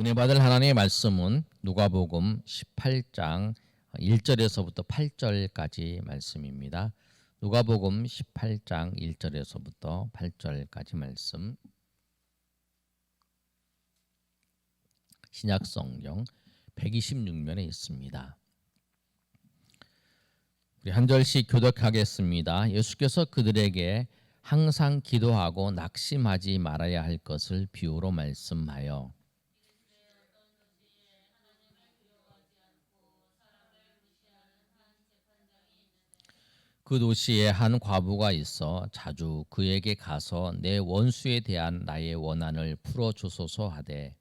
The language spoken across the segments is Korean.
은혜 받을 하나님의 말씀은 누가복음 18장 1절에서부터 8절까지 말씀입니다. 누가복음 18장 1절에서부터 8절까지 말씀. 신약성경 126면에 있습니다. 우리 한 절씩 교독하겠습니다. 예수께서 그들에게 항상 기도하고 낙심하지 말아야 할 것을 비유로 말씀하여 그 도시에 한 과부가 있어 자주 그에게 가서 내 원수에 대한 나의 원한을 풀어주소서 하되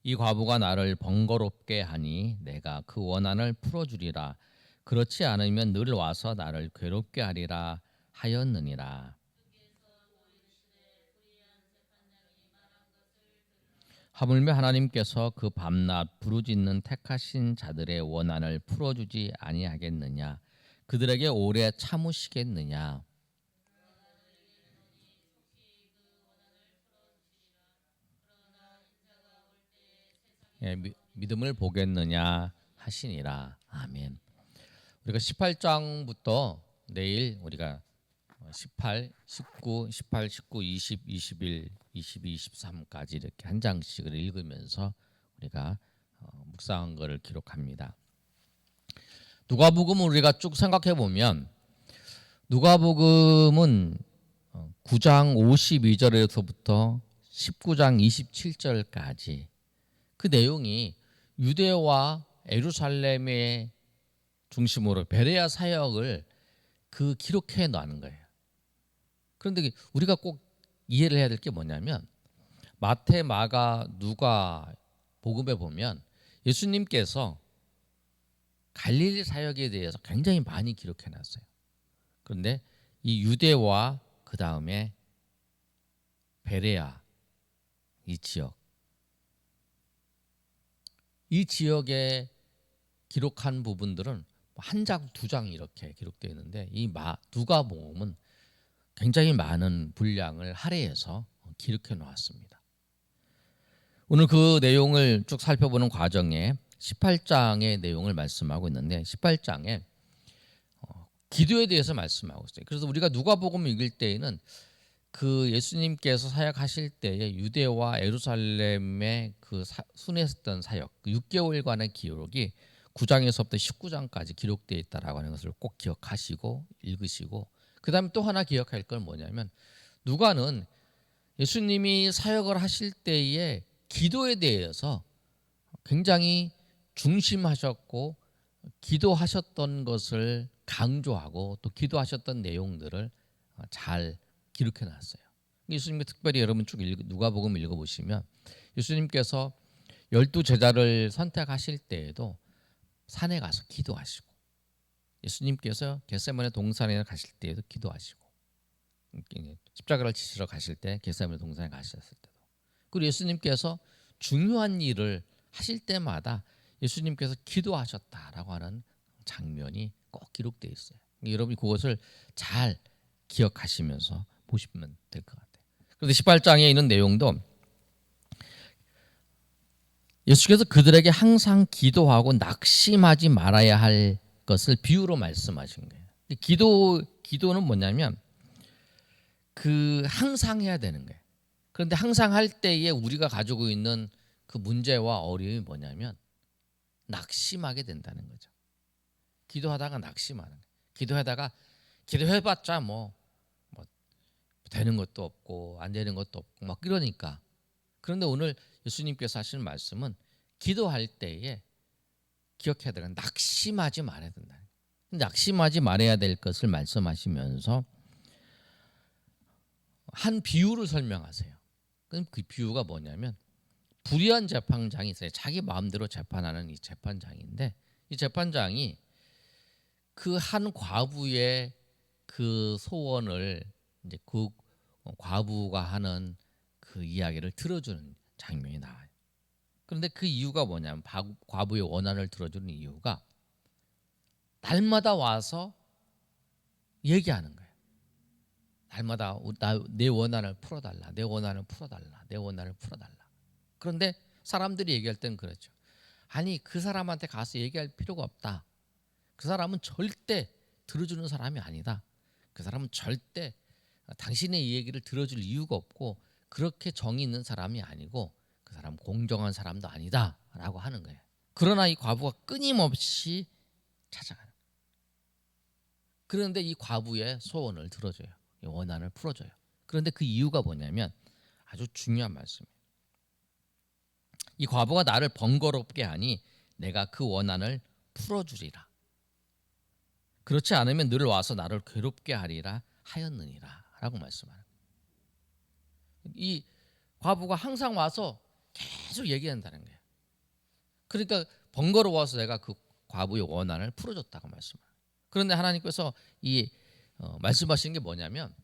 이 과부가 나를 번거롭게 하니 내가 그 원한을 풀어주리라. 그렇지 않으면 늘 와서 나를 괴롭게 하리라 하였느니라. 하물며 하나님께서 그 밤낮 부르짖는 택하신 자들의 원한을 풀어주지 아니하겠느냐. 그들에게 오래 참으시겠느냐. 믿음을 보겠느냐 하시니라. 아멘. 우리가 18장부터 내일 우리가 18, 19, 18, 19, 20, 21, 22, 23까지 이렇게 한 장씩을 읽으면서 우리가 묵상한 것을 기록합니다. 누가복음을 우리가 쭉 생각해 보면 누가복음은 9장 52절에서부터 19장 27절까지 그 내용이 유대와 예루살렘의 중심으로 베레아 사역을 그 기록해 놓은 거예요. 그런데 우리가 꼭 이해를 해야 될 게 뭐냐면 마태, 마가, 누가 복음에 보면 예수님께서 갈릴리 사역에 대해서 굉장히 많이 기록해 놨어요. 그런데 이 유대와 그 다음에 베레아 이 지역에 기록한 부분들은 한 장, 두 장 이렇게 기록되어 있는데 이 누가복음은 굉장히 많은 분량을 할애해서 기록해 놓았습니다. 오늘 그 내용을 쭉 살펴보는 과정에 18장의 내용을 말씀하고 있는데 18장에 기도에 대해서 말씀하고 있어요. 그래서 우리가 누가복음을 읽을 때에는 그 예수님께서 사역하실 때에 유대와 예루살렘의 그 순회했던 사역, 그 6개월간의 기록이 9장에서부터 19장까지 기록되어 있다라고 하는 것을 꼭 기억하시고 읽으시고, 그 다음에 또 하나 기억할 건 뭐냐면 누가는 예수님이 사역을 하실 때에 기도에 대해서 굉장히 중심하셨고 기도하셨던 것을 강조하고 또 기도하셨던 내용들을 잘 기록해 놨어요. 예수님이 특별히 여러분 쭉 누가복음 읽어보시면 예수님께서 12제자를 선택하실 때에도 산에 가서 기도하시고, 예수님께서 겟세마네 동산에 가실 때에도 기도하시고, 십자가를 지시러 가실 때 겟세마네 동산에 가셨을 때도, 그리고 예수님께서 중요한 일을 하실 때마다 예수님께서 기도하셨다라고 하는 장면이 꼭 기록되어 있어요. 여러분이 그것을 잘 기억하시면서 보시면 될 것 같아요. 그런데 18장에 있는 내용도 예수께서 그들에게 항상 기도하고 낙심하지 말아야 할 것을 비유로 말씀하신 거예요. 기도는 뭐냐면 그 항상 해야 되는 거예요. 그런데 항상 할 때에 우리가 가지고 있는 그 문제와 어려움이 뭐냐면 낙심하게 된다는 거죠. 기도하다가 낙심하는 거예요. 기도하다가 기도해봤자 뭐 되는 것도 없고 안 되는 것도 없고 막 이러니까. 그런데 오늘 예수님께서 하시는 말씀은 기도할 때에 기억해야 되는 낙심하지 말아야 된다. 낙심하지 말아야 될 것을 말씀하시면서 한 비유를 설명하세요. 그럼 그 비유가 뭐냐면 불의한 재판장이 있어요. 자기 마음대로 재판하는 이 재판장인데, 이 재판장이 그 한 과부의 그 소원을 이제 그 과부가 하는 그 이야기를 들어주는 장면이 나와요. 그런데 그 이유가 뭐냐면 과부의 원한을 들어주는 이유가 날마다 와서 얘기하는 거예요. 날마다 내 원한을 풀어달라, 내 원한을 풀어달라, 내 원한을 풀어달라. 그런데 사람들이 얘기할 때는 그렇죠. 아니, 그 사람한테 가서 얘기할 필요가 없다. 그 사람은 절대 들어주는 사람이 아니다. 그 사람은 절대 당신의 이 얘기를 들어줄 이유가 없고 그렇게 정이 있는 사람이 아니고 그 사람 공정한 사람도 아니다 라고 하는 거예요. 그러나 이 과부가 끊임없이 찾아가는 거예요. 그런데 이 과부의 소원을 들어줘요. 이 원한을 풀어줘요. 그런데 그 이유가 뭐냐면 아주 중요한 말씀이에요. 이 과부가 나를 번거롭게 하니 내가 그 원한을 풀어주리라. 그렇지 않으면 늘 와서 나를 괴롭게 하리라 하였느니라 라고 말씀하는 거예요. 이 과부가 항상 와서 계속 얘기한다는 거예요. 그러니까 번거로워서 내가 그 과부의 원한을 풀어줬다고 말씀합니다. 그런데 하나님께서 이 말씀하시는 게 뭐냐면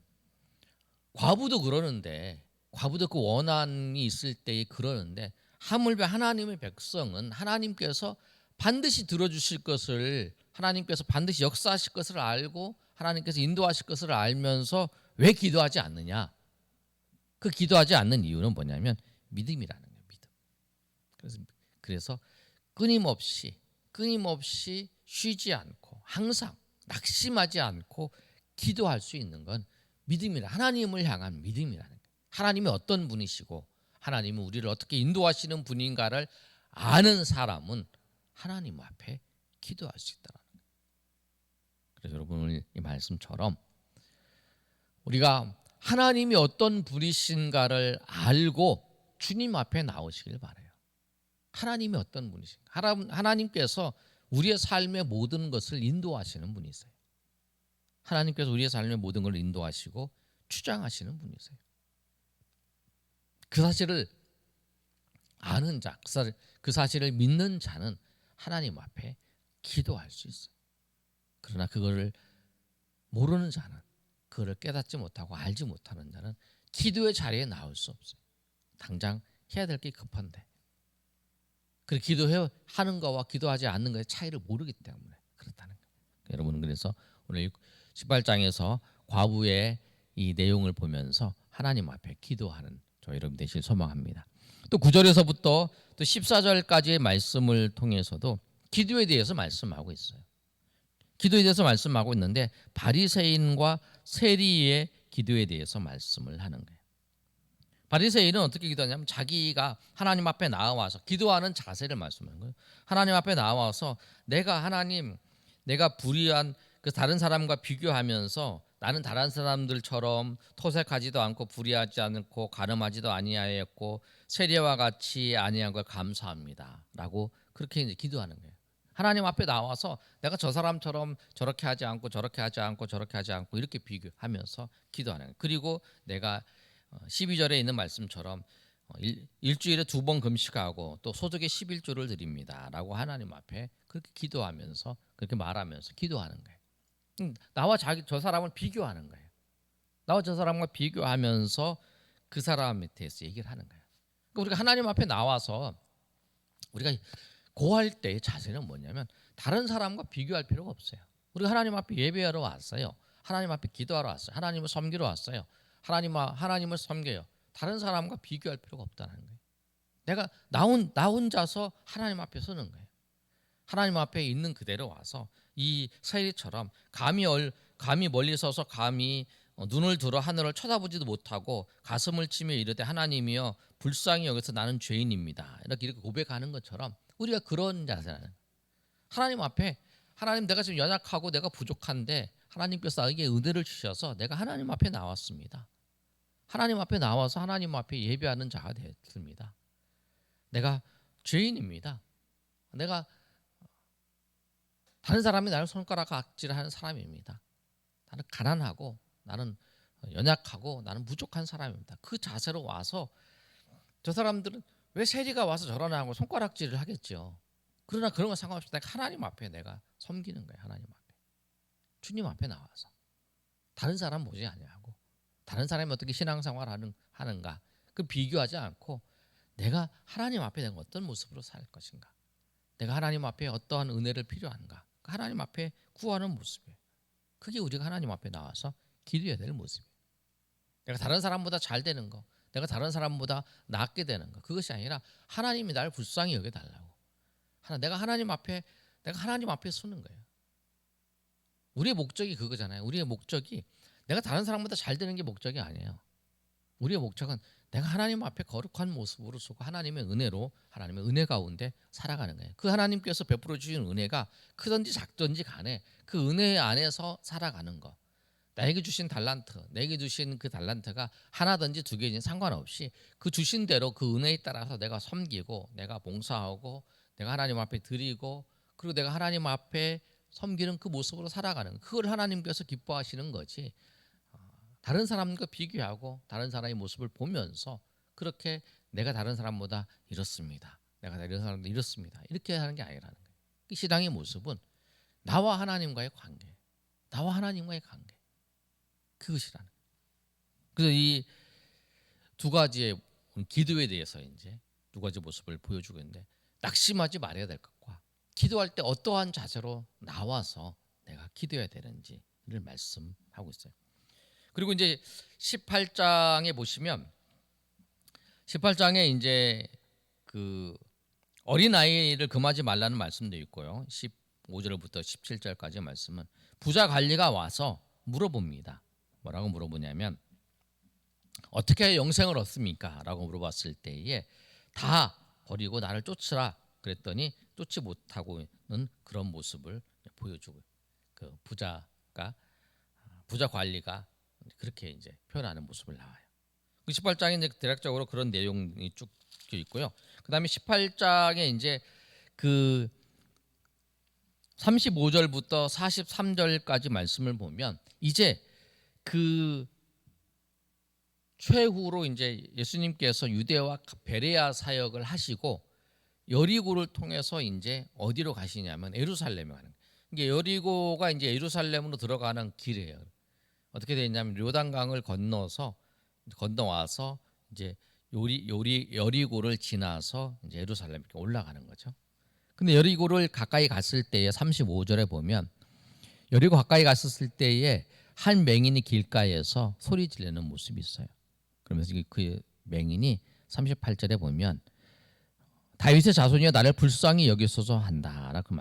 과부도 그러는데 과부도 그 원한이 있을 때에 그러는데 하물며 하나님의 백성은 하나님께서 반드시 들어주실 것을 하나님께서 반드시 역사하실 것을 알고 하나님께서 인도하실 것을 알면서 왜 기도하지 않느냐? 그 기도하지 않는 이유는 뭐냐면 믿음이라는 거예요. 믿음. 그래서 끊임없이 쉬지 않고 항상 낙심하지 않고 기도할 수 있는 건 믿음이라 하나님을 향한 믿음이라는 거예요. 하나님이 어떤 분이시고 하나님은 우리를 어떻게 인도하시는 분인가를 아는 사람은 하나님 앞에 기도할 수 있다는 거예요. 그래서 여러분 오늘 이 말씀처럼 우리가 하나님이 어떤 분이신가를 알고 주님 앞에 나오시길 바라요. 하나님이 어떤 분이신가? 하나님께서 우리의 삶의 모든 것을 인도하시는 분이세요. 하나님께서 우리의 삶의 모든 걸 인도하시고 주장하시는 분이세요. 그 사실을 아는 자, 그 사실을 믿는 자는 하나님 앞에 기도할 수 있어요. 그러나 그거를 모르는 자는, 그거를 깨닫지 못하고 알지 못하는 자는 기도의 자리에 나올 수 없어요. 당장 해야 될 게 급한데 그 기도하는 거와 기도하지 않는 거의 차이를 모르기 때문에 그렇다는 거예요. 여러분은 그래서 오늘 18장에서 과부의 이 내용을 보면서 하나님 앞에 기도하는 저 여러분 되실 소망합니다. 또 9절에서부터 또 14절까지의 말씀을 통해서도 기도에 대해서 말씀하고 있어요. 기도에 대해서 말씀하고 있는데 바리새인과 세리의 기도에 대해서 말씀을 하는 거예요. 바리새인은 어떻게 기도하냐면 자기가 하나님 앞에 나와서 기도하는 자세를 말씀하는 거예요. 하나님 앞에 나와서 내가 불의한 그 다른 사람과 비교하면서 나는 다른 사람들처럼 토색하지도 않고 불의하지 않고 가늠하지도 아니하였고 세리와 같이 아니한 걸 감사합니다라고 그렇게 이제 기도하는 거예요. 하나님 앞에 나와서 내가 저 사람처럼 저렇게 하지 않고 저렇게 하지 않고 저렇게 하지 않고 이렇게 비교하면서 기도하는 거예요. 그리고 내가 12절에 있는 말씀처럼 일주일에 2번 금식하고 또 소득의 11조를 드립니다라고 하나님 앞에 그렇게 기도하면서 그렇게 말하면서 기도하는 거예요. 나와 저 사람을 비교하는 거예요. 나와 저 사람과 비교하면서 그 사람에 대해서 얘기를 하는 거예요. 그러니까 우리가 하나님 앞에 나와서 우리가 고할 때의 자세는 뭐냐면 다른 사람과 비교할 필요가 없어요. 우리가 하나님 앞에 예배하러 왔어요. 하나님 앞에 기도하러 왔어요. 하나님을 섬기러 왔어요. 하나님을 섬겨요. 다른 사람과 비교할 필요가 없다는 거예요. 내가 나 혼자서 하나님 앞에 서는 거예요. 하나님 앞에 있는 그대로 와서 이 세리처럼 감히 멀리 서서 감히 눈을 들어 하늘을 쳐다보지도 못하고 가슴을 치며 이르되 하나님이여 불쌍히 여기서 나는 죄인입니다. 이렇게 고백하는 것처럼 우리가 그런 자세는 하나님 앞에 하나님 내가 지금 연약하고 내가 부족한데 하나님께서 나에게 은혜를 주셔서 내가 하나님 앞에 나왔습니다. 하나님 앞에 나와서 하나님 앞에 예배하는 자가 됐습니다. 내가 죄인입니다. 내가 다른 사람이 나를 손가락 아찔하는 사람입니다. 나는 가난하고 나는 연약하고 나는 부족한 사람입니다. 그 자세로 와서 저 사람들은 왜 세리가 와서 저러나 하고 손가락질을 하겠죠. 그러나 그런 건 상관없이 내가 하나님 앞에 내가 섬기는 거예요. 하나님 앞에. 주님 앞에 나와서. 다른 사람 보지 아니하고 다른 사람이 어떻게 신앙생활을 하는가 그 비교하지 않고 내가 하나님 앞에 내가 어떤 모습으로 살 것인가 내가 하나님 앞에 어떠한 은혜를 필요한가 하나님 앞에 구하는 모습이에요. 그게 우리가 하나님 앞에 나와서 기도해야 될 모습이에요. 내가 다른 사람보다 잘 되는 거, 내가 다른 사람보다 낫게 되는 거, 그것이 아니라 하나님이 나를 불쌍히 여겨달라고. 내가 하나님 앞에 서는 거예요. 우리의 목적이 그거잖아요. 우리의 목적이 내가 다른 사람보다 잘 되는 게 목적이 아니에요. 우리의 목적은 내가 하나님 앞에 거룩한 모습으로 서고 하나님의 은혜로, 하나님의 은혜 가운데 살아가는 거예요. 그 하나님께서 베풀어 주신 은혜가 크든지 작든지 간에 그 은혜 안에서 살아가는 거. 나에게 주신 달란트, 내게 주신 그 달란트가 하나든지 두 개든지 상관없이 그 주신 대로 그 은혜에 따라서 내가 섬기고, 내가 봉사하고, 내가 하나님 앞에 드리고, 그리고 내가 하나님 앞에 섬기는 그 모습으로 살아가는 거. 그걸 하나님께서 기뻐하시는 거지. 다른 사람과 비교하고 다른 사람의 모습을 보면서 그렇게 내가 다른 사람보다 이렇습니다, 내가 다른 사람보다 이렇습니다, 이렇게 하는 게 아니라는 거예요. 그 신앙의 모습은 나와 하나님과의 관계, 나와 하나님과의 관계, 그것이라는 거예요. 그래서 이 두 가지의 기도에 대해서 이제 두 가지 모습을 보여주고 있는데, 낙심하지 말아야 될 것과 기도할 때 어떠한 자세로 나와서 내가 기도해야 되는지를 말씀하고 있어요. 그리고 이제 18장에 보시면 18장에 이제 그 어린아이를 금하지 말라는 말씀도 있고요. 15절부터 17절까지 말씀은 부자 관리가 와서 물어봅니다. 뭐라고 물어보냐면 어떻게 영생을 얻습니까? 라고 물어봤을 때에 다 버리고 나를 쫓으라 그랬더니 쫓지 못하고는 그런 모습을 보여주고, 그 부자 관리가 그렇게 이제 표현하는 모습을 나와요. 18장에 이제 대략적으로 그런 내용이 쭉 있고요. 그다음에 18장에 이제 그 35절부터 43절까지 말씀을 보면 이제 그 최후로 이제 예수님께서 유대와 베레아 사역을 하시고 여리고를 통해서 이제 어디로 가시냐면 예루살렘에 가는 거예요. 이게 여리고가 이제 예루살렘으로 들어가는 길이에요. 어떻게 되냐면 요단강을 건너와서 이제 여리고를 지나서 이제 예루살렘 이렇게 올라가는 거죠. 근데 여리고를 가까이 갔을 때에 35절에 보면 여리고 가까이 갔을 때에 한 맹인이 길가에서 소리 지르는 모습이 있어요. 그러면서 그 맹인이 38절에 보면 다윗의 자손이여 나를 불쌍히 여기소서 한다라고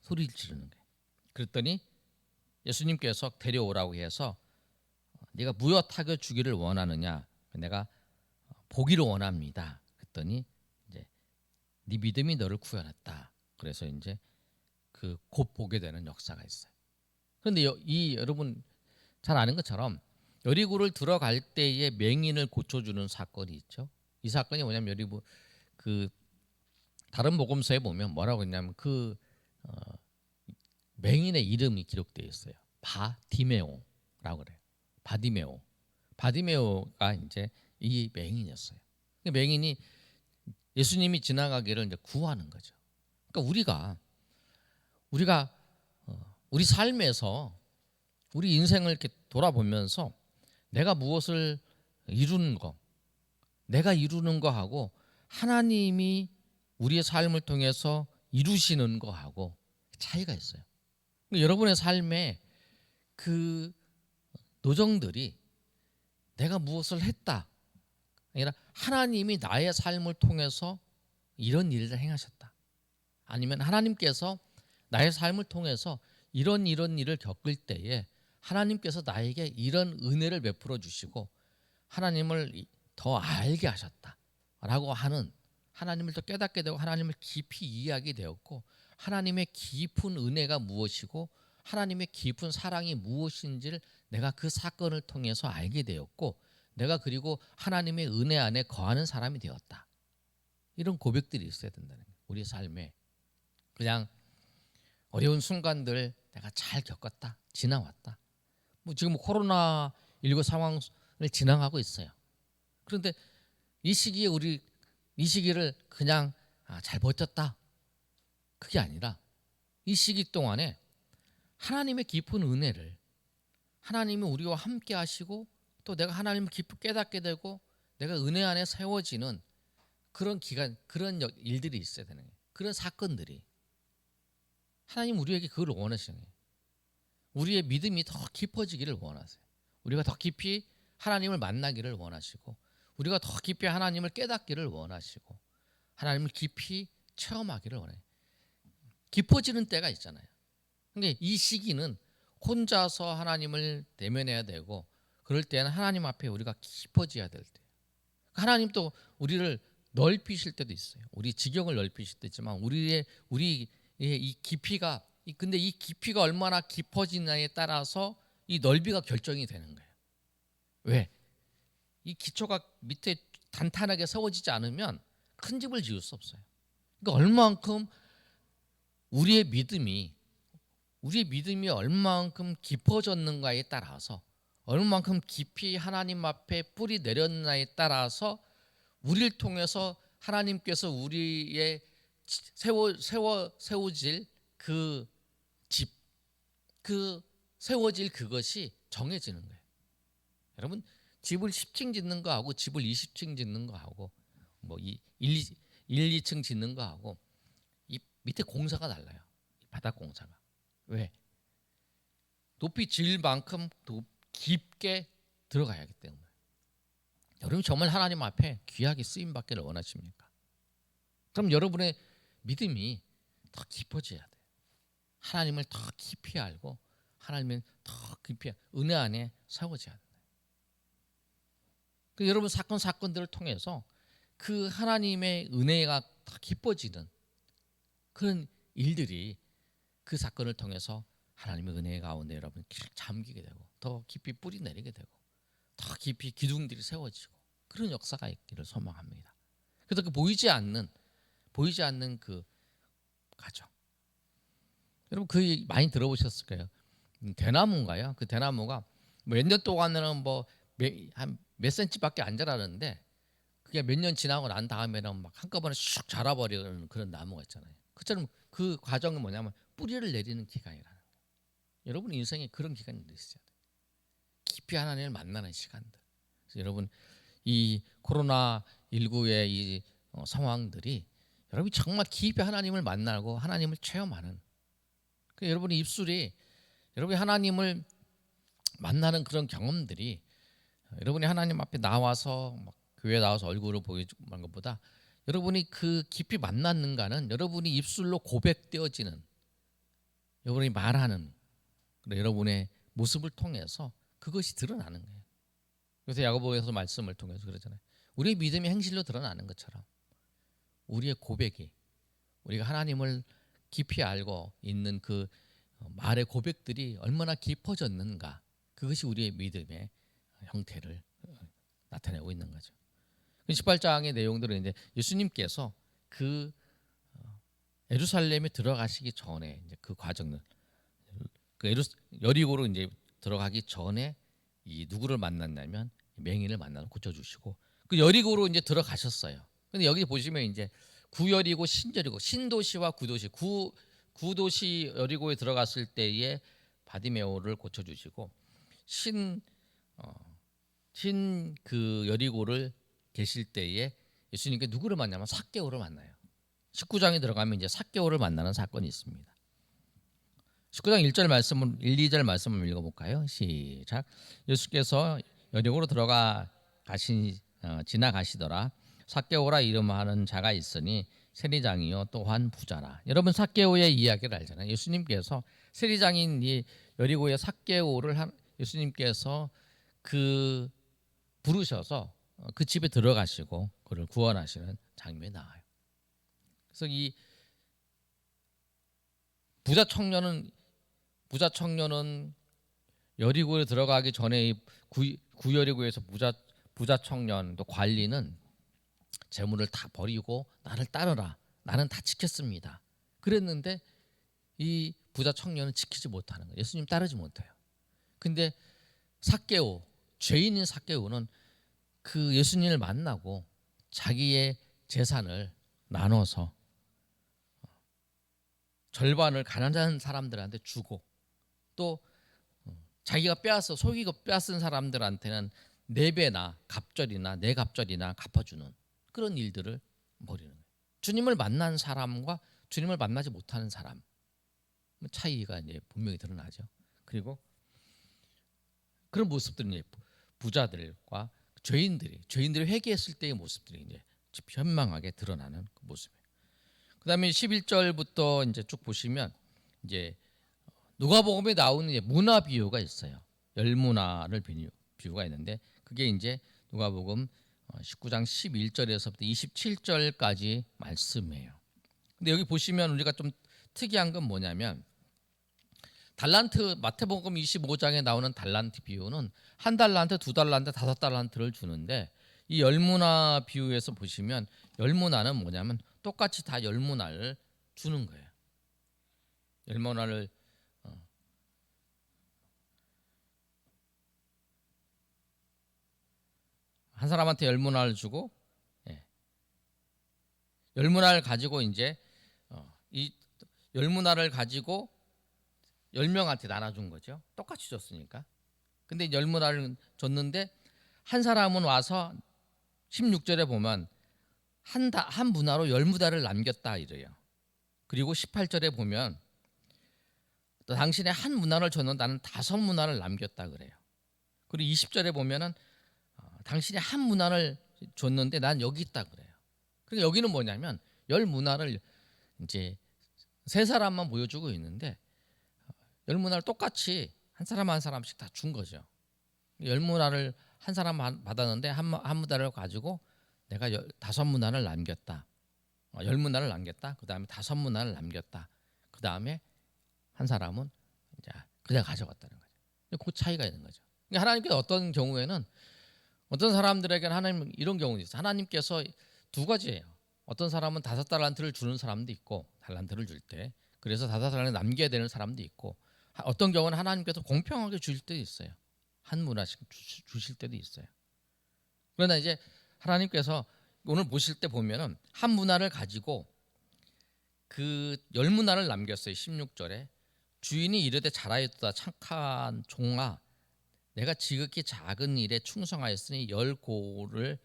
소리 지르는 거예요. 그랬더니 예수님께서 데려오라고 해서 네가 무엇 타겨 주기를 원하느냐? 내가 보기를 원합니다. 그랬더니 이제 네 믿음이 너를 구원했다. 그래서 이제 그 곧 보게 되는 역사가 있어요. 그런데 여러분 잘 아는 것처럼 여리고를 들어갈 때에 맹인을 고쳐주는 사건이 있죠. 이 사건이 뭐냐면 여리고 그 다른 복음서에 보면 뭐라고 했냐면 그 맹인의 이름이 기록되어 있어요. 바디메오라고 그래요. 바디메오가 이제 이 맹인이었어요. 맹인이 예수님이 지나가기를 이제 구하는 거죠. 그러니까 우리가 우리 삶에서 우리 인생을 이렇게 돌아보면서 내가 무엇을 이루는 거, 내가 이루는 거하고 하나님이 우리의 삶을 통해서 이루시는 거하고 차이가 있어요. 여러분의 삶에 그 노정들이 내가 무엇을 했다 아니라 하나님이 나의 삶을 통해서 이런 일을 행하셨다, 아니면 하나님께서 나의 삶을 통해서 이런 일을 겪을 때에 하나님께서 나에게 이런 은혜를 베풀어 주시고 하나님을 더 알게 하셨다라고 하는, 하나님을 더 깨닫게 되고 하나님을 깊이 이해하게 되었고 하나님의 깊은 은혜가 무엇이고 하나님의 깊은 사랑이 무엇인지를 내가 그 사건을 통해서 알게 되었고 내가 그리고 하나님의 은혜 안에 거하는 사람이 되었다. 이런 고백들이 있어야 된다는 거예요. 우리 삶에 그냥 어려운 순간들 내가 잘 겪었다, 지나왔다. 지금 코로나19 상황을 지나가고 있어요. 그런데 이 시기를 그냥 잘 버텼다, 그게 아니라 이 시기 동안에 하나님의 깊은 은혜를, 하나님이 우리와 함께 하시고 또 내가 하나님을 깊이 깨닫게 되고 내가 은혜 안에 세워지는 그런 기간, 그런 일들이 있어야 되는 거예요. 그런 사건들이. 하나님 우리에게 그걸 원하시는 거예요. 우리의 믿음이 더 깊어지기를 원하세요. 우리가 더 깊이 하나님을 만나기를 원하시고, 우리가 더 깊이 하나님을 깨닫기를 원하시고, 하나님을 깊이 체험하기를 원해요. 깊어지는 때가 있잖아요. 근데 이 시기는 혼자서 하나님을 대면해야 되고, 그럴 때는 하나님 앞에 우리가 깊어져야 될 때예요. 하나님 또 우리를 넓히실 때도 있어요. 우리 지경을 넓히실 때 있지만 우리의 이 깊이가, 근데 이 깊이가 얼마나 깊어지냐에 따라서 이 넓이가 결정이 되는 거예요. 왜? 이 기초가 밑에 단단하게 세워지지 않으면 큰 집을 지을 수 없어요. 그러니까 얼마만큼 우리의 믿음이 얼마만큼 깊어졌는가에 따라서, 얼마만큼 깊이 하나님 앞에 뿌리 내렸나에 따라서 우리를 통해서 하나님께서 우리의 세워질 그 집, 그 세워질 그것이 정해지는 거예요. 여러분, 집을 10층 짓는 거하고 집을 20층 짓는 거하고 뭐 1, 2층 짓는 거하고 이 밑에 공사가 달라요. 바닥 공사가. 왜? 높이 지을 만큼 깊게 들어가야 하기 때문에. 여러분 정말 하나님 앞에 귀하게 쓰임 받기를 원하십니까? 그럼 여러분의 믿음이 더 깊어져야 돼요. 하나님을 더 깊이 알고 하나님을 더 깊이 은혜 안에 세워져야 돼요. 그 여러분 사건들을 통해서 그 하나님의 은혜가 더 깊어지는 그런 일들이, 그 사건을 통해서 하나님의 은혜 가운데 여러분 잠기게 되고 더 깊이 뿌리 내리게 되고 더 깊이 기둥들이 세워지고 그런 역사가 있기를 소망합니다. 그래서 그 보이지 않는 그 과정, 여러분 그 많이 들어보셨을 거예요. 대나무인가요? 그 대나무가 몇 년 동안은 뭐 한 몇 센치밖에 안 자라는데 그게 몇 년 지나고 난 다음에는 막 한꺼번에 슉 자라버리는 그런 나무가 있잖아요. 그처럼 그 과정은 뭐냐면 뿌리를 내리는 기간이라는 거예요. 여러분 인생에 그런 기간이 있어야 돼요. 깊이 하나님을 만나는 시간들. 그래서 여러분 이 코로나19의 이 상황들이 여러분이 정말 깊이 하나님을 만나고 하나님을 체험하는, 그 여러분의 입술이 여러분이 하나님을 만나는 그런 경험들이, 여러분이 하나님 앞에 나와서 막 교회 나와서 얼굴을 보여주는 것보다 여러분이 그 깊이 만났는가는 여러분이 입술로 고백되어지는, 여러분이 말하는 여러분의 모습을 통해서 그것이 드러나는 거예요. 그래서 야고보에서 말씀을 통해서 그러잖아요. 우리의 믿음이 행실로 드러나는 것처럼 우리의 고백이, 우리가 하나님을 깊이 알고 있는 그 말의 고백들이 얼마나 깊어졌는가, 그것이 우리의 믿음의 형태를 나타내고 있는 거죠. 18장의 내용들은 이제 예수님께서 그 예루살렘에 들어가시기 전에 이제 그 과정을, 그 여리고로 이제 들어가기 전에 이 누구를 만났냐면 맹인을 만나서 고쳐주시고, 그 여리고로 이제 들어가셨어요. 근데 여기 보시면 이제 구여리고 신여리고, 신도시와 구도시, 구도시 여리고에 들어갔을 때에 바디메오를 고쳐주시고, 신 그 여리고를 계실 때에 예수님께 누구를 만나면 삭개오를 만나요. 19장에 들어가면 이제 삭개오를 만나는 사건이 있습니다. 19장 1절 말씀을 1, 2절 말씀을 읽어볼까요? 시작. 예수께서 여리고로 지나가시더라. 삭개오라 이름하는 자가 있으니 세리장이요 또한 부자라. 여러분 삭개오의 이야기를 알잖아요. 예수님께서 세리장인 이 여리고의 삭개오를 예수님께서 그 부르셔서 그 집에 들어가시고 그를 구원하시는 장면이 나와요. 그래서 이 부자 청년은 여리고에 들어가기 전에 이 구여리고에서 부자 청년 또 관리는 재물을 다 버리고 나를 따르라, 나는 다 지켰습니다, 그랬는데 이 부자 청년은 지키지 못하는 거예요. 예수님 따르지 못해요. 근데 삭개오, 죄인인 삭개오는 그 예수님을 만나고 자기의 재산을 나눠서 절반을 가난한 사람들한테 주고, 또 자기가 속이고 빼앗은 사람들한테는 4배나 갑절이나 4갑절이나 갚아주는 그런 일들을 벌이는 거예요. 주님을 만난 사람과 주님을 만나지 못하는 사람, 차이가 이제 분명히 드러나죠. 그리고 그런 모습들은 이제 부자들과 죄인들이 회개했을 때의 모습들이 이제 현명하게 드러나는 그 모습이에요. 그다음에 11절부터 이제 쭉 보시면 이제 누가복음에 나오는 이제 문화 비유가 있어요. 열문화를 비유가 있는데 그게 이제 누가복음 19장 11절에서부터 27절까지 말씀이에요. 근데 여기 보시면 우리가 좀 특이한 건 뭐냐면 달란트, 마태복음 25장에 나오는 달란트 비유는 한 달란트, 두 달란트, 다섯 달란트를 주는데 이 열문화 비유에서 보시면 열문화는 뭐냐면 똑같이 다 열문화를 주는 거예요. 열문화를 한 사람한테 열문화를 주고, 열문화를 가지고 이제 이 열문화를 가지고 10명한테 나눠준 거죠. 똑같이 줬으니까. 근데 열문화를 줬는데 한 사람은 와서 16절에 보면 한 문화로 10문화를 남겼다 이래요. 그리고 18절에 보면 또 당신의 한 문화를 줬는데 나는 5문화를 남겼다 그래요. 그리고 20절에 보면은 당신이 한 문화를 줬는데 난 여기 있다 그래요. 그러니까 여기는 뭐냐면 10문화를 이제 세 사람만 보여주고 있는데 10문화를 똑같이 한 사람 한 사람씩 다 준 거죠. 10문화를 한 사람 받았는데 한 문화를 가지고 내가 5문화를 남겼다. 10문화를 남겼다. 그다음에 5문화를 남겼다. 그다음에 한 사람은 이제 그냥 가져갔다는 거죠. 그 차이가 있는 거죠. 그러니까 하나님께서 어떤 경우에는 어떤 사람들에게는 하나님 이런 경우도 있어요. 하나님께서 두 가지예요. 어떤 사람은 5달란트를 주는 사람도 있고 달란트를 줄 때 그래서 5달란트 남겨야 되는 사람도 있고 어떤 경우는 하나님께서 공평하게 주실 때도 있어요. 한 문화씩 주실 때도 있어요. 그러나 이제 하나님께서 오늘 보실 때 보면은 한 문화를 가지고 그 10문화를 남겼어요. 16절에 주인이 이르되 잘하였도다 착한 종아 내가 지극히 작은 일에 충성하였으니 열 고을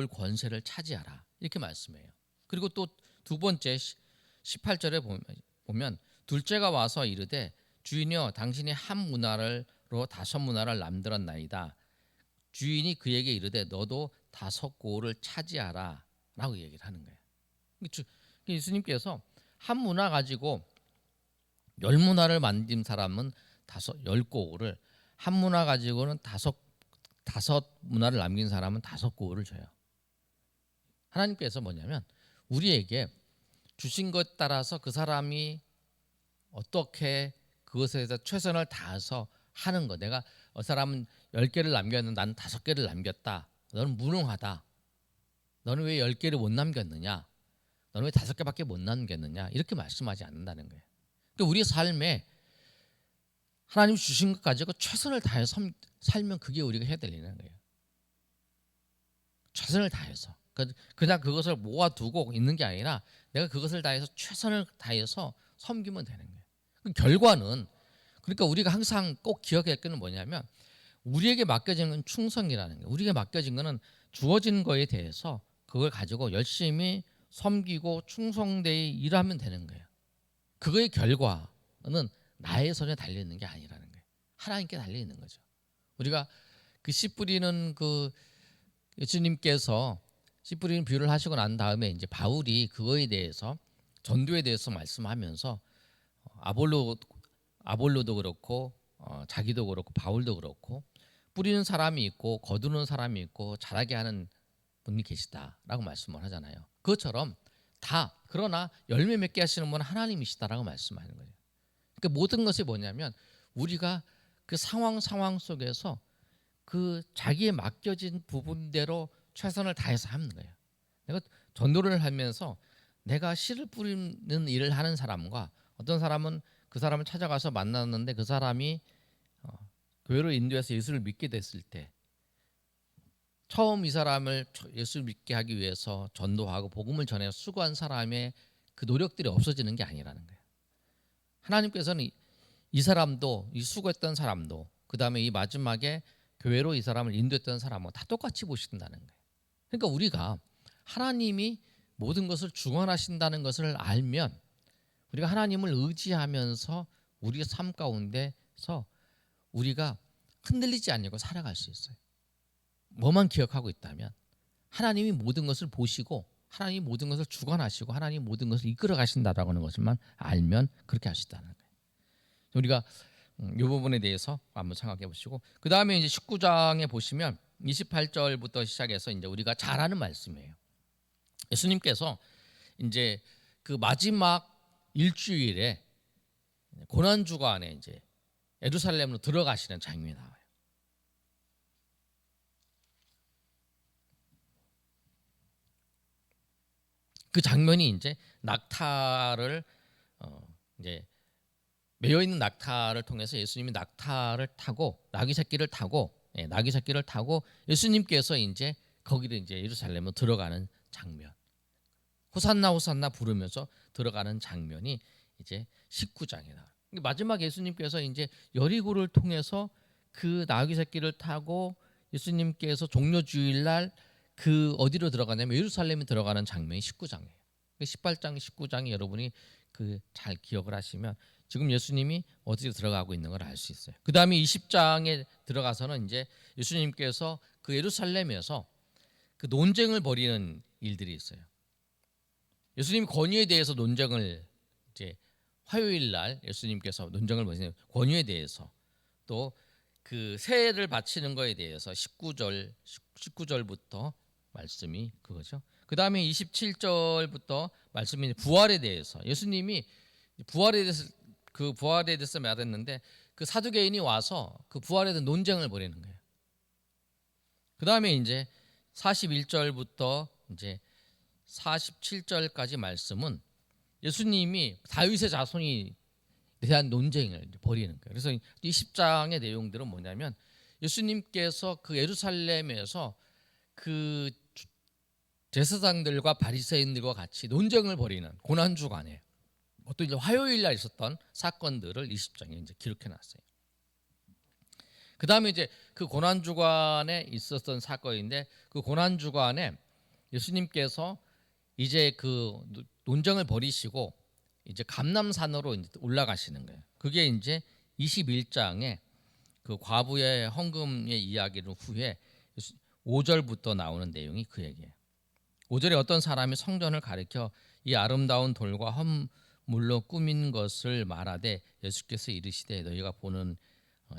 권세를 차지하라 이렇게 말씀해요. 그리고 또 두 번째 18절에 보면 둘째가 와서 이르되 주인이여 당신이 한 문화로 5문화를 남들었나이다. 주인이 그에게 이르되 너도 5고을을 차지하라 라고 얘기를 하는 거예요. 예수님께서 한 문화 가지고 10문화를 만든 사람은 10고을을 한 문화 가지고는 다섯 문화를 남긴 사람은 5고을을 줘요. 하나님께서 뭐냐면 우리에게 주신 것 따라서 그 사람이 어떻게 그것에 대해서 최선을 다해서 하는 거. 내가 사람은 10개를 남겼는데 나는 5개를 남겼다. 너는 무능하다. 너는 왜 10개를 못 남겼느냐? 너는 왜 5개밖에 못 남겼느냐? 이렇게 말씀하지 않는다는 거예요. 그러니까 우리 삶에 하나님 주신 것 가지고 최선을 다해서 살면 그게 우리가 해야 될 일이라는 거예요. 최선을 다해서. 그냥 그것을 모아두고 있는 게 아니라 내가 그것을 다해서 최선을 다해서 섬기면 되는 거예요. 그 결과는 그러니까 우리가 항상 꼭 기억해야 할 것은 뭐냐면 우리에게 맡겨진 건 충성이라는 거예요. 우리에게 맡겨진 거는 주어진 거에 대해서 그걸 가지고 열심히 섬기고 충성되이 일하면 되는 거예요. 그거의 결과는 나의 손에 달려 있는 게 아니라는 거예요. 하나님께 달려 있는 거죠. 우리가 그 씨 뿌리는 그 예수님께서 씨 뿌리는 비유를 하시고 난 다음에 이제 바울이 그거에 대해서 전도에 대해서 말씀하면서 아볼로도 그렇고 자기도 그렇고 바울도 그렇고 뿌리는 사람이 있고 거두는 사람이 있고 자라게 하는 분이 계시다라고 말씀을 하잖아요. 그것처럼 다 그러나 열매 맺게 하시는 분은 하나님이시다라고 말씀하는 거예요. 그러니까 모든 것이 뭐냐면 우리가 그 상황 속에서 그 자기에 맡겨진 부분대로 최선을 다해서 하는 거예요. 내가 전도를 하면서 내가 씨를 뿌리는 일을 하는 사람과 어떤 사람은 그 사람을 찾아가서 만났는데 그 사람이 교회로 인도해서 예수를 믿게 됐을 때 처음 이 사람을 예수를 믿게 하기 위해서 전도하고 복음을 전해 수고한 사람의 그 노력들이 없어지는 게 아니라는 거예요. 하나님께서는 이 사람도 이 수고했던 사람도 그 다음에 이 마지막에 교회로 이 사람을 인도했던 사람은 다 똑같이 보신다는 거예요. 그러니까 우리가 하나님이 모든 것을 주관하신다는 것을 알면 우리가 하나님을 의지하면서 우리의 삶 가운데서 우리가 흔들리지 않고 살아갈 수 있어요. 뭐만 기억하고 있다면 하나님이 모든 것을 보시고 하나님이 모든 것을 주관하시고 하나님이 모든 것을 이끌어 가신다라고 하는 것만 알면 그렇게 할 수 있다는 거예요. 우리가 이 부분에 대해서 한번 생각해 보시고, 그 다음에 이제 19장에 보시면 28절부터 시작해서 이제 우리가 잘 아는 말씀이에요. 예수님께서 이제 그 마지막 일주일에 고난 주간에 이제 예루살렘으로 들어가시는 장면이 나와요. 그 장면이 이제 낙타를 이제 매여 있는 낙타를 통해서 예수님이 낙타를 타고 나귀 새끼를 타고 예수님께서 이제 거기를 이제 예루살렘으로 들어가는 장면, 호산나 호산나 부르면서 들어가는 장면이 이제 19장에 나와요. 마지막 예수님께서 이제 여리고를 통해서 그 나귀 새끼를 타고 예수님께서 종려주일날 그 어디로 들어가냐면 예루살렘에 들어가는 장면이 19장이에요. 18장, 19장이 여러분이 그 잘 기억을 하시면 지금 예수님이 어디로 들어가고 있는 걸 알 수 있어요. 그 다음에 20장에 들어가서는 이제 예수님께서 그 예루살렘에서 그 논쟁을 벌이는 일들이 있어요. 예수님 권위에 대해서 논쟁을 이제 화요일 날 예수님께서 논쟁을 벌이는 권위에 대해서, 또 그 세를 바치는 거에 대해서 19절부터 말씀이 그거죠. 그 다음에 27절부터 말씀이 부활에 대해서, 예수님이 부활에 대해서 말했는데 그 사두개인이 와서 그 부활에 대한 논쟁을 벌이는 거예요. 그 다음에 이제 41절부터 이제 47절까지 말씀은 예수님이 다윗의 자손이 대한 논쟁을 벌이는 거예요. 그래서 이 10장의 내용들은 뭐냐면 예수님께서 그 예루살렘에서 그 제사장들과 바리새인들과 같이 논쟁을 벌이는 고난 주간에 어떤 이제 화요일 날 있었던 사건들을 20장에 이제 기록해 놨어요. 그 다음에 이제 그 고난 주간에 있었던 사건인데, 그 고난 주간에 예수님께서 이제 그 논쟁을 벌이시고 이제 감람산으로 이제 올라가시는 거예요. 그게 이제 21장에 그 과부의 헌금의 이야기를 후에 5절부터 나오는 내용이 그 얘기예요. 5절에 어떤 사람이 성전을 가리켜 이 아름다운 돌과 헌물로 꾸민 것을 말하되 예수께서 이르시되 너희가 보는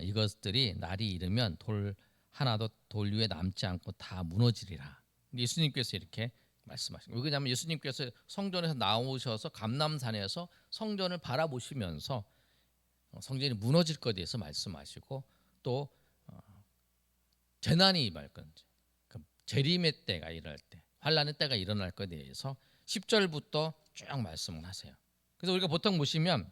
이것들이 날이 이르면 돌 하나도 돌 위에 남지 않고 다 무너지리라. 예수님께서 이렇게 말씀하신 거예요. 왜냐하면 예수님께서 성전에서 나오셔서 감람산에서 성전을 바라보시면서 성전이 무너질 것에 대해서 말씀하시고, 또 재난이 임할 건지, 재림의 때가 일어날 때, 환란의 때가 일어날 것에 대해서 10절부터 쭉 말씀을 하세요. 그래서 우리가 보통 보시면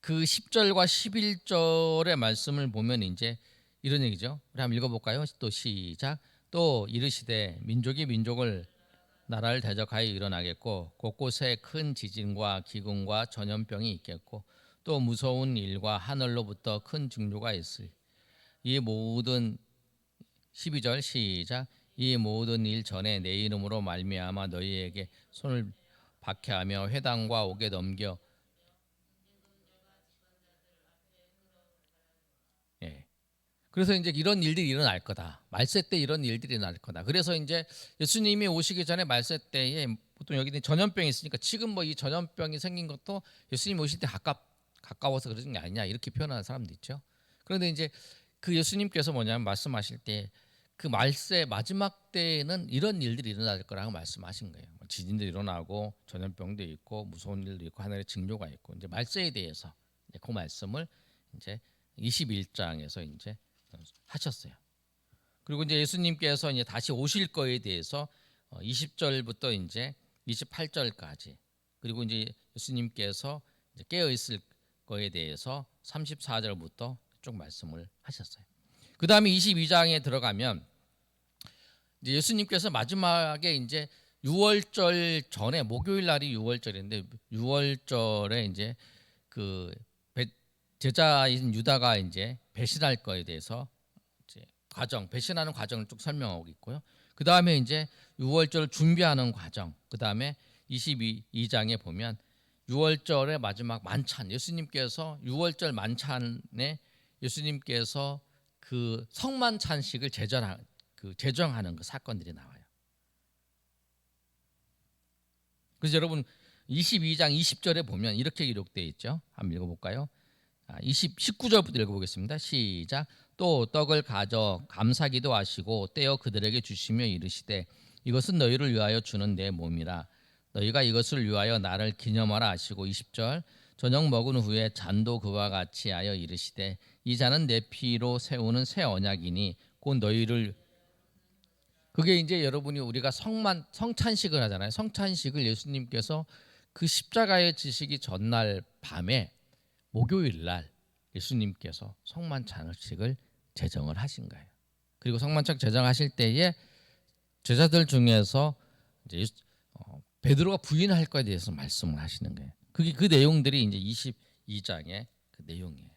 그 10절과 11절의 말씀을 보면 이제 이런 얘기죠. 우리 한번 읽어볼까요? 또 시작. 또 이르시되 민족이 민족을 나라를 대적하여 일어나겠고 곳곳에 큰 지진과 기근과 전염병이 있겠고 또 무서운 일과 하늘로부터 큰 징조가 있을. 이 모든 12절 시작. 이 모든 일 전에 내 이름으로 말미암아 너희에게 손을 박해하며 회당과 옥에 넘겨 그래서 이제 이런 일들이 일어날 거다. 말세 때 이런 일들이 일어날 거다. 그래서 이제 예수님이 오시기 전에 말세 때에 보통 여기는 전염병이 있으니까 지금 뭐 이 전염병이 생긴 것도 예수님 오실 때 가까워서 그러는 게 아니냐 이렇게 표현하는 사람도 있죠. 그런데 이제 그 예수님께서 뭐냐면 말씀하실 때 그 말세 마지막 때에는 이런 일들이 일어날 거라고 말씀하신 거예요. 지진도 일어나고 전염병도 있고 무서운 일도 있고 하늘의 징조가 있고 이제 말세에 대해서 그 말씀을 이제 21장에서 이제 하셨어요. 그리고 이제 예수님께서 이제 다시 오실 거에 대해서 20절부터 이제 28절까지, 그리고 이제 예수님께서 이제 깨어 있을 거에 대해서 34절부터 쭉 말씀을 하셨어요. 그 다음에 22장에 들어가면 이제 예수님께서 마지막에 이제 6월절 전에 목요일 날이 6월절인데 6월절에 이제 그 제자인 유다가 이제 배신할 거에 대해서 이제 배신하는 과정을 쭉 설명하고 있고요. 그 다음에 이제 6월절 준비하는 과정, 그 다음에 22장에 보면 유월절의 마지막 만찬, 예수님께서 유월절 만찬에 예수님께서 그 성만찬식을 제정하는 그 사건들이 나와요. 그래서 여러분 22장 20절에 보면 이렇게 기록되어 있죠. 한번 읽어볼까요? 19절부터 읽어보겠습니다. 시작. 또 떡을 가져 감사기도 하시고 떼어 그들에게 주시며 이르시되 이것은 너희를 위하여 주는 내 몸이라. 너희가 이것을 위하여 나를 기념하라 하시고 20절. 저녁 먹은 후에 잔도 그와 같이 하여 이르시되 이 잔은 내 피로 세우는 새 언약이니 곧 너희를. 그게 이제 여러분이 우리가 성찬식을 하잖아요. 성찬식을 예수님께서 그 십자가에 지시기 전날 밤에 목요일 날 예수님께서 성만찬식을 제정을 하신 거예요. 그리고 성만찬 제정하실 때에 제자들 중에서 이제 베드로가 부인할 것에 대해서 말씀을 하시는 거예요. 그게 그 내용들이 이제 22장의 그 내용이에요.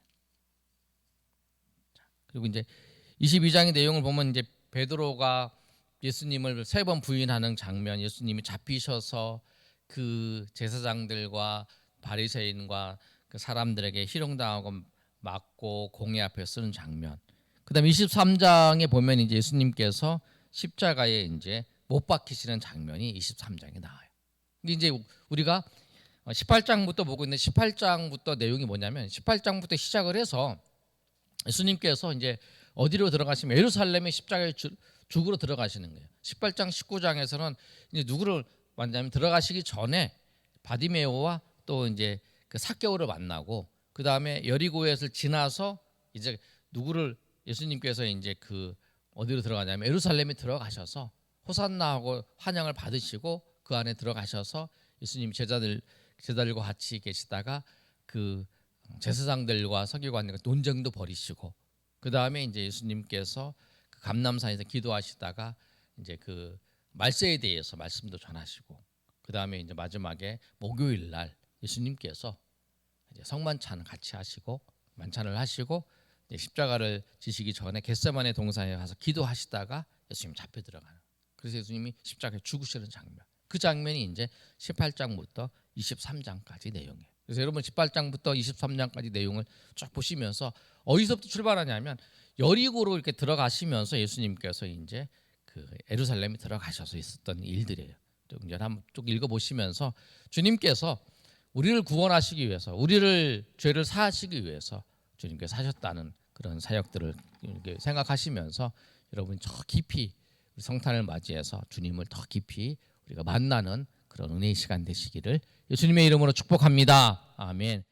그리고 이제 22장의 내용을 보면 이제 베드로가 예수님을 3번 부인하는 장면, 예수님이 잡히셔서 그 제사장들과 바리새인과 그 사람들에게 희롱당하고 맞고 공회 앞에 쓰는 장면. 그다음에 23장에 보면 이제 예수님께서 십자가에 이제 못 박히시는 장면이 23장에 나와요. 이제 우리가 18장부터 보고 있는데 18장부터 내용이 뭐냐면 18장부터 시작을 해서 예수님께서 이제 어디로 들어가시면 예루살렘의 십자가에 죽으러 들어가시는 거예요. 18장 19장에서는 이제 누구를 만나면 들어가시기 전에 바디메오와 또 이제 그 삭개오를 만나고 그 다음에 여리고에서 지나서 이제 누구를 예수님께서 이제 그 어디로 들어가냐면 예루살렘에 들어가셔서 호산나하고 환영을 받으시고 그 안에 들어가셔서 예수님 제자들과 같이 계시다가 그 제사장들과 서기관들과 논쟁도 벌이시고 그 다음에 이제 예수님께서 그 감람산에서 기도하시다가 이제 그 말세에 대해서 말씀도 전하시고 그 다음에 이제 마지막에 목요일 날 예수님께서 이제 성만찬을 같이 하시고 만찬을 하시고 이제 십자가를 지시기 전에 겟세마네 동산에 가서 기도하시다가 예수님 잡혀 들어가는. 그래서 예수님이 십자가에 죽으시는 장면. 그 장면이 이제 18장부터 23장까지 내용이에요. 그래서 여러분 18장부터 23장까지 내용을 쭉 보시면서 어디서부터 출발하냐면 여리고로 이렇게 들어가시면서 예수님께서 이제 그 예루살렘에 들어가셔서 있었던 일들이에요. 이제 한번 쭉 읽어보시면서 주님께서 우리를 구원하시기 위해서, 우리를 죄를 사하시기 위해서 주님께서 하셨다는 그런 사역들을 이렇게 생각하시면서 여러분 더 깊이 성탄을 맞이해서 주님을 더 깊이 우리가 만나는 그런 은혜의 시간 되시기를 예수님의 이름으로 축복합니다. 아멘.